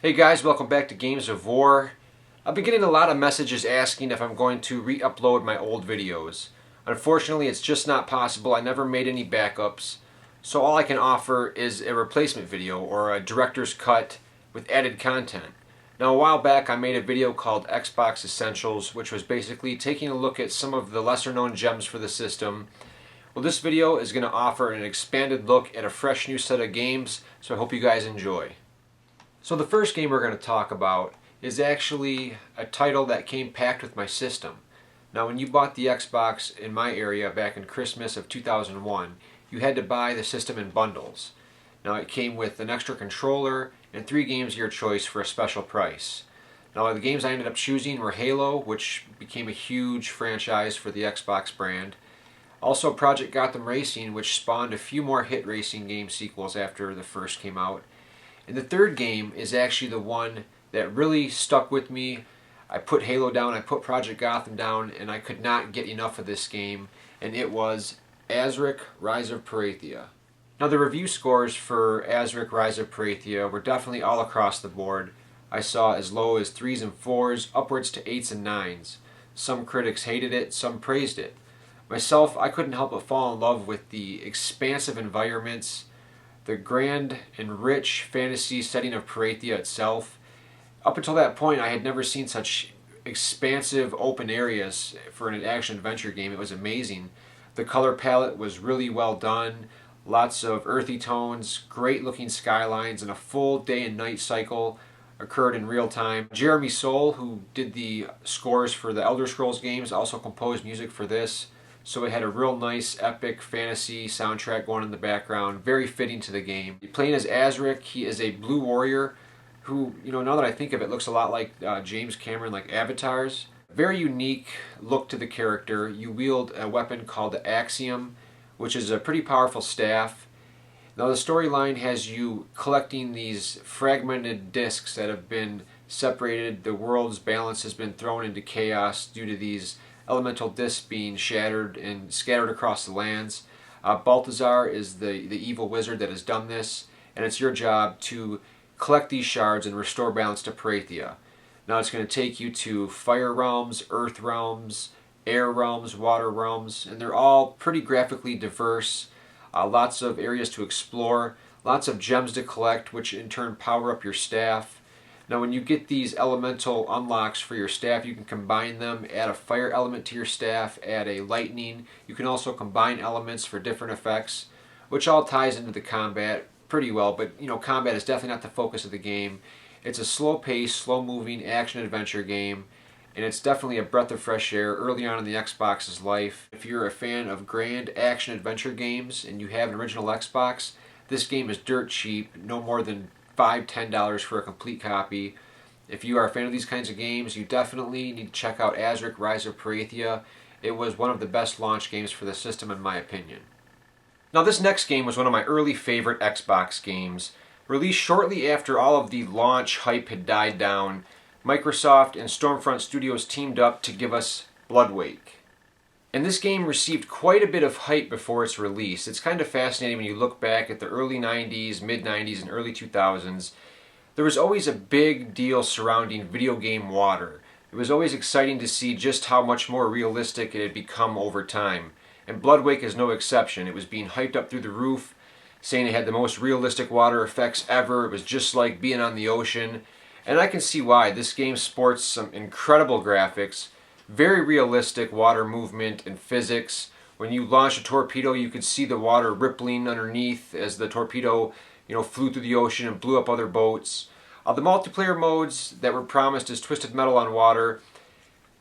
Hey guys, welcome back to Games of War. I've been getting a lot of messages asking if I'm going to re-upload my old videos. Unfortunately, it's just not possible. I never made any backups. So all I can offer is a replacement video or a director's cut with added content. Now a while back I made a video called Xbox Essentials, which was basically taking a look at some of the lesser known gems for the system. Well, this video is going to offer an expanded look at a fresh new set of games, so I hope you guys enjoy. So the first game we're going to talk about is actually a title that came packed with my system. Now when you bought the Xbox in my area back in Christmas of 2001, you had to buy the system in bundles. Now it came with an extra controller and 3 games of your choice for a special price. Now the games I ended up choosing were Halo, which became a huge franchise for the Xbox brand. Also Project Gotham Racing, which spawned a few more hit racing game sequels after the first came out. And the third game is actually the one that really stuck with me. I put Halo down, I put Project Gotham down, and I could not get enough of this game, and it was Azric: Rise of Parathia. Now the review scores for Azric: Rise of Parathia were definitely all across the board. I saw as low as 3s and 4s, upwards to 8s and 9s. Some critics hated it, some praised it. Myself, I couldn't help but fall in love with the expansive environments, the grand and rich fantasy setting of Parathia itself. Up until that point, I had never seen such expansive open areas for an action-adventure game. It was amazing. The color palette was really well done, lots of earthy tones, great-looking skylines, and a full day and night cycle occurred in real time. Jeremy Soule, who did the scores for the Elder Scrolls games, also composed music for this. So it had a real nice, epic fantasy soundtrack going in the background, very fitting to the game. Playing as Azric, he is a blue warrior who, now that I think of it, looks a lot like James Cameron, like Avatars. Very unique look to the character. You wield a weapon called the Axiom, which is a pretty powerful staff. Now the storyline has you collecting these fragmented discs that have been separated. The world's balance has been thrown into chaos due to these elemental discs being shattered and scattered across the lands. Balthazar is the evil wizard that has done this, and it's your job to collect these shards and restore balance to Parathia. Now it's going to take you to fire realms, earth realms, air realms, water realms, and they're all pretty graphically diverse. Lots of areas to explore, lots of gems to collect, which in turn power up your staff. Now when you get these elemental unlocks for your staff, you can combine them, add a fire element to your staff, add a lightning. You can also combine elements for different effects, which all ties into the combat pretty well, but combat is definitely not the focus of the game. It's a slow-paced, slow-moving action-adventure game, and it's definitely a breath of fresh air early on in the Xbox's life. If you're a fan of grand action-adventure games and you have an original Xbox, this game is dirt cheap, no more than $5–10 for a complete copy. If you are a fan of these kinds of games, you definitely need to check out Azric: Rise of Parathia. It was one of the best launch games for the system in my opinion. Now this next game was one of my early favorite Xbox games. Released shortly after all of the launch hype had died down, Microsoft and Stormfront Studios teamed up to give us Bloodwake. And this game received quite a bit of hype before its release. It's kind of fascinating when you look back at the early 90s, mid-90s, and early 2000s. There was always a big deal surrounding video game water. It was always exciting to see just how much more realistic it had become over time. And Bloodwake is no exception. It was being hyped up through the roof, saying it had the most realistic water effects ever. It was just like being on the ocean. And I can see why. This game sports some incredible graphics, very realistic water movement and physics. When you launch a torpedo, you could see the water rippling underneath as the torpedo, flew through the ocean and blew up other boats. The multiplayer modes that were promised as Twisted Metal on Water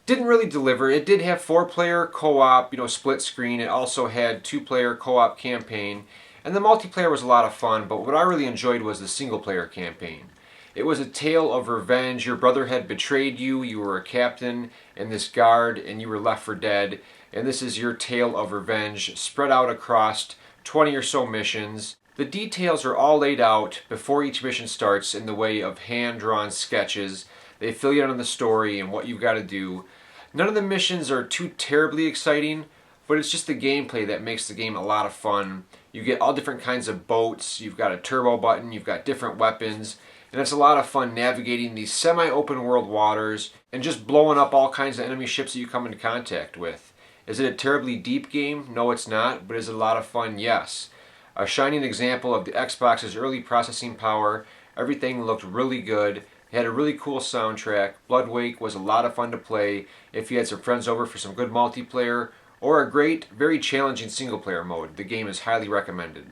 didn't really deliver. It did have 4-player co-op, split screen. It also had 2-player co-op campaign. And the multiplayer was a lot of fun, but what I really enjoyed was the single-player campaign. It was a tale of revenge. Your brother had betrayed you, you were a captain in this guard, and you were left for dead. And this is your tale of revenge spread out across 20 or so missions. The details are all laid out before each mission starts in the way of hand-drawn sketches. They fill you in on the story and what you've got to do. None of the missions are too terribly exciting, but it's just the gameplay that makes the game a lot of fun. You get all different kinds of boats, you've got a turbo button, you've got different weapons. And it's a lot of fun navigating these semi-open world waters and just blowing up all kinds of enemy ships that you come into contact with. Is it a terribly deep game? No, it's not, but is it a lot of fun? Yes. A shining example of the Xbox's early processing power. Everything looked really good. It had a really cool soundtrack. Bloodwake was a lot of fun to play if you had some friends over for some good multiplayer or a great, very challenging single-player mode. The game is highly recommended.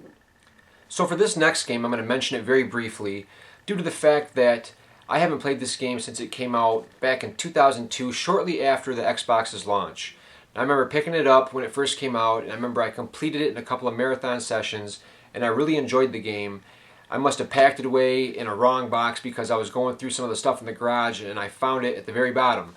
So for this next game, I'm going to mention it very briefly due to the fact that I haven't played this game since it came out back in 2002, shortly after the Xbox's launch. I remember picking it up when it first came out, and I remember I completed it in a couple of marathon sessions, and I really enjoyed the game. I must have packed it away in a wrong box because I was going through some of the stuff in the garage, and I found it at the very bottom.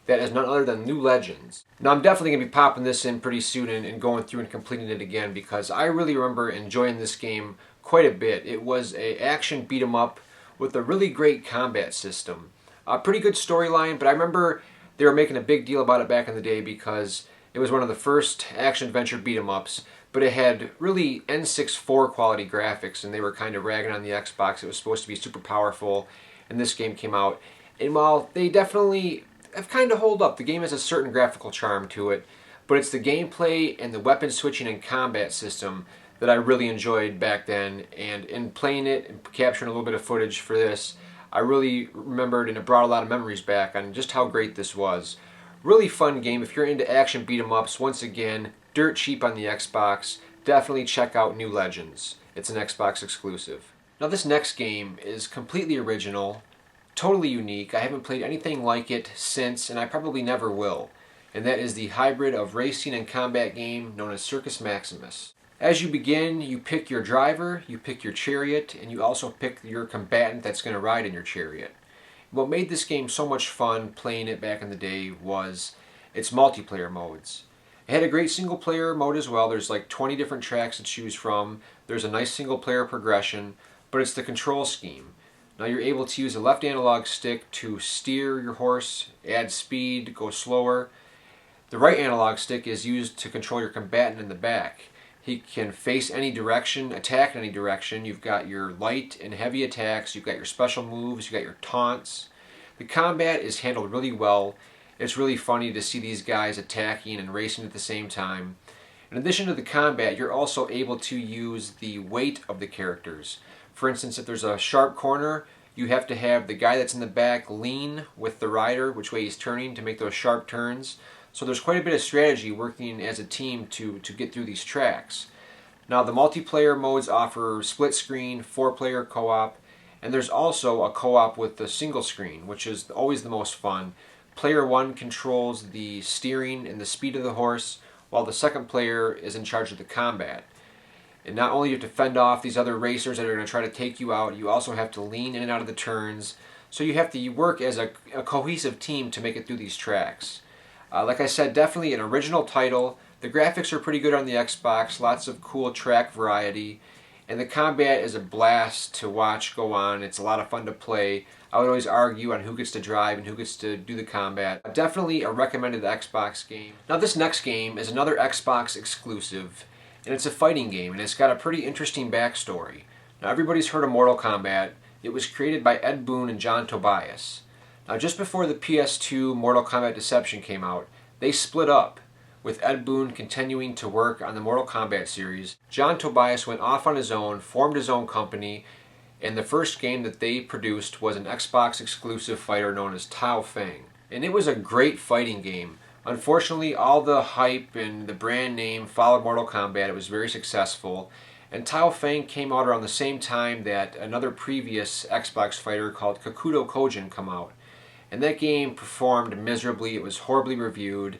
That is none other than New Legends. Now I'm definitely going to be popping this in pretty soon and going through and completing it again because I really remember enjoying this game quite a bit. It was an action beat 'em up with a really great combat system. A pretty good storyline, but I remember they were making a big deal about it back in the day because it was one of the first action-adventure beat-em-ups, but it had really N64 quality graphics, and they were kind of ragging on the Xbox. It was supposed to be super powerful, and this game came out. And while they definitely have kind of hold up, the game has a certain graphical charm to it, but it's the gameplay and the weapon switching and combat system that I really enjoyed back then, and in playing it and capturing a little bit of footage for this, I really remembered and it brought a lot of memories back on just how great this was. Really fun game. If you're into action beat 'em ups, once again, dirt cheap on the Xbox, definitely check out New Legends. It's an Xbox exclusive. Now this next game is completely original, totally unique. I haven't played anything like it since, and I probably never will. And that is the hybrid of racing and combat game known as Circus Maximus. As you begin, you pick your driver, you pick your chariot, and you also pick your combatant that's going to ride in your chariot. What made this game so much fun playing it back in the day was its multiplayer modes. It had a great single player mode as well. There's like 20 different tracks to choose from. There's a nice single player progression, but it's the control scheme. Now you're able to use a left analog stick to steer your horse, add speed, go slower. The right analog stick is used to control your combatant in the back. He can face any direction, attack in any direction. You've got your light and heavy attacks, you've got your special moves, you've got your taunts. The combat is handled really well. It's really funny to see these guys attacking and racing at the same time. In addition to the combat, you're also able to use the weight of the characters. For instance, if there's a sharp corner, you have to have the guy that's in the back lean with the rider, which way he's turning, to make those sharp turns. So there's quite a bit of strategy working as a team to get through these tracks. Now the multiplayer modes offer split screen, 4-player co-op, and there's also a co-op with the single screen, which is always the most fun. Player 1 controls the steering and the speed of the horse, while the second player is in charge of the combat. And not only do you have to fend off these other racers that are going to try to take you out, you also have to lean in and out of the turns. So you have to work as a cohesive team to make it through these tracks. Like I said, definitely an original title. The graphics are pretty good on the Xbox, lots of cool track variety, and the combat is a blast to watch go on. It's a lot of fun to play. I would always argue on who gets to drive and who gets to do the combat. Definitely a recommended Xbox game. Now this next game is another Xbox exclusive, and it's a fighting game, and it's got a pretty interesting backstory. Now everybody's heard of Mortal Kombat. It was created by Ed Boon and John Tobias. Now just before the PS2 Mortal Kombat Deception came out, they split up, with Ed Boon continuing to work on the Mortal Kombat series. John Tobias went off on his own, formed his own company, and the first game that they produced was an Xbox exclusive fighter known as Tao Feng. And it was a great fighting game. Unfortunately, all the hype and the brand name followed Mortal Kombat. It was very successful. And Tao Feng came out around the same time that another previous Xbox fighter called Kakuto Kojin came out. And that game performed miserably. It was horribly reviewed.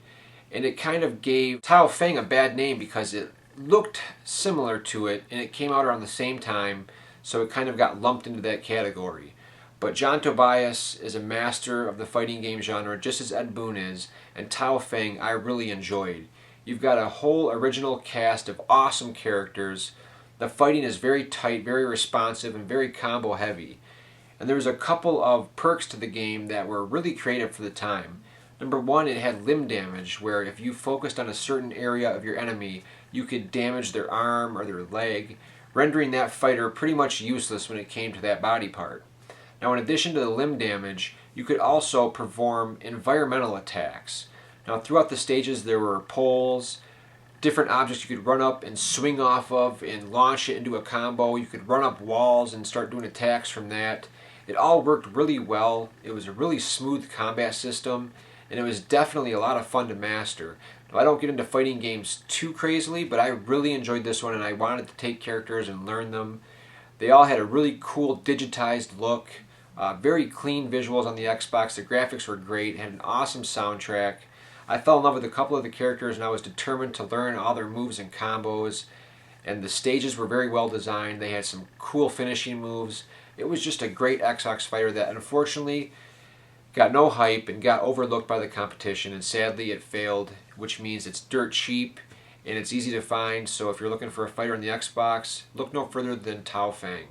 And it kind of gave Tao Feng a bad name because it looked similar to it, and it came out around the same time, so it kind of got lumped into that category. But John Tobias is a master of the fighting game genre, just as Ed Boon is, and Tao Feng I really enjoyed. You've got a whole original cast of awesome characters. The fighting is very tight, very responsive, and very combo heavy. And there was a couple of perks to the game that were really creative for the time. Number one, it had limb damage, where if you focused on a certain area of your enemy, you could damage their arm or their leg, rendering that fighter pretty much useless when it came to that body part. Now, in addition to the limb damage, you could also perform environmental attacks. Now, throughout the stages, there were poles, different objects you could run up and swing off of and launch it into a combo. You could run up walls and start doing attacks from that. It all worked really well. It was a really smooth combat system, and it was definitely a lot of fun to master. Now, I don't get into fighting games too crazily, but I really enjoyed this one, and I wanted to take characters and learn them. They all had a really cool digitized look, very clean visuals on the Xbox. The graphics were great, had an awesome soundtrack. I fell in love with a couple of the characters, and I was determined to learn all their moves and combos. And the stages were very well designed. They had some cool finishing moves. It was just a great Xbox fighter that unfortunately got no hype and got overlooked by the competition, and sadly it failed, which means it's dirt cheap and it's easy to find. So if you're looking for a fighter on the Xbox, look no further than Tao Feng.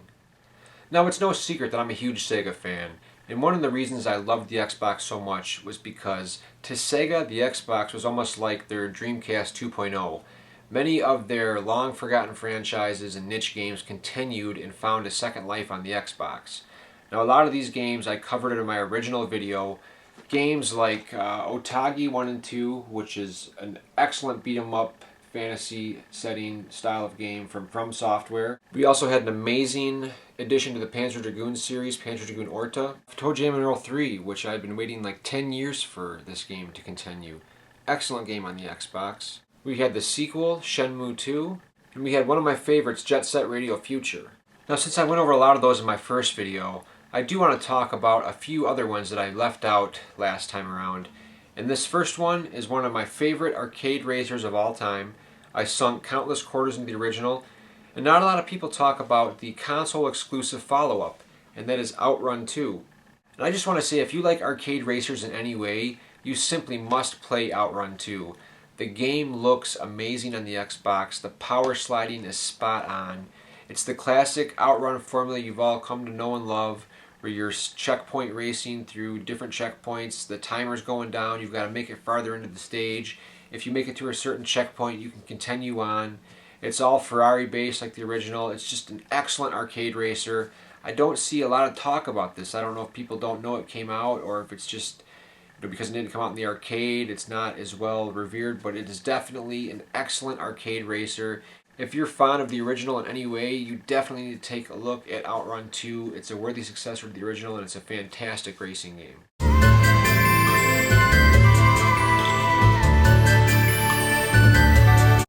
Now, it's no secret that I'm a huge Sega fan, and one of the reasons I loved the Xbox so much was because to Sega, the Xbox was almost like their Dreamcast 2.0. Many of their long-forgotten franchises and niche games continued and found a second life on the Xbox. Now, a lot of these games I covered in my original video. Games like Otage 1 and 2, which is an excellent beat-em-up fantasy setting style of game from Software. We also had an amazing addition to the Panzer Dragoon series, Panzer Dragoon Orta. Toe Jam and Earl 3, which I'd been waiting like 10 years for this game to continue. Excellent game on the Xbox. We had the sequel, Shenmue 2, and we had one of my favorites, Jet Set Radio Future. Now, since I went over a lot of those in my first video, I do want to talk about a few other ones that I left out last time around. And this first one is one of my favorite arcade racers of all time. I sunk countless quarters into the original, and not a lot of people talk about the console exclusive follow-up, and that is Outrun 2. And I just want to say, if you like arcade racers in any way, you simply must play Outrun 2. The game looks amazing on the Xbox. The power sliding is spot on. It's the classic Outrun formula you've all come to know and love, where you're checkpoint racing through different checkpoints. The timer's going down. You've got to make it farther into the stage. If you make it to a certain checkpoint, you can continue on. It's all Ferrari based like the original. It's just an excellent arcade racer. I don't see a lot of talk about this. I don't know if people don't know it came out, or if it's just because it didn't come out in the arcade, it's not as well revered, but it is definitely an excellent arcade racer. If you're fond of the original in any way, you definitely need to take a look at Outrun 2. It's a worthy successor to the original, and it's a fantastic racing game.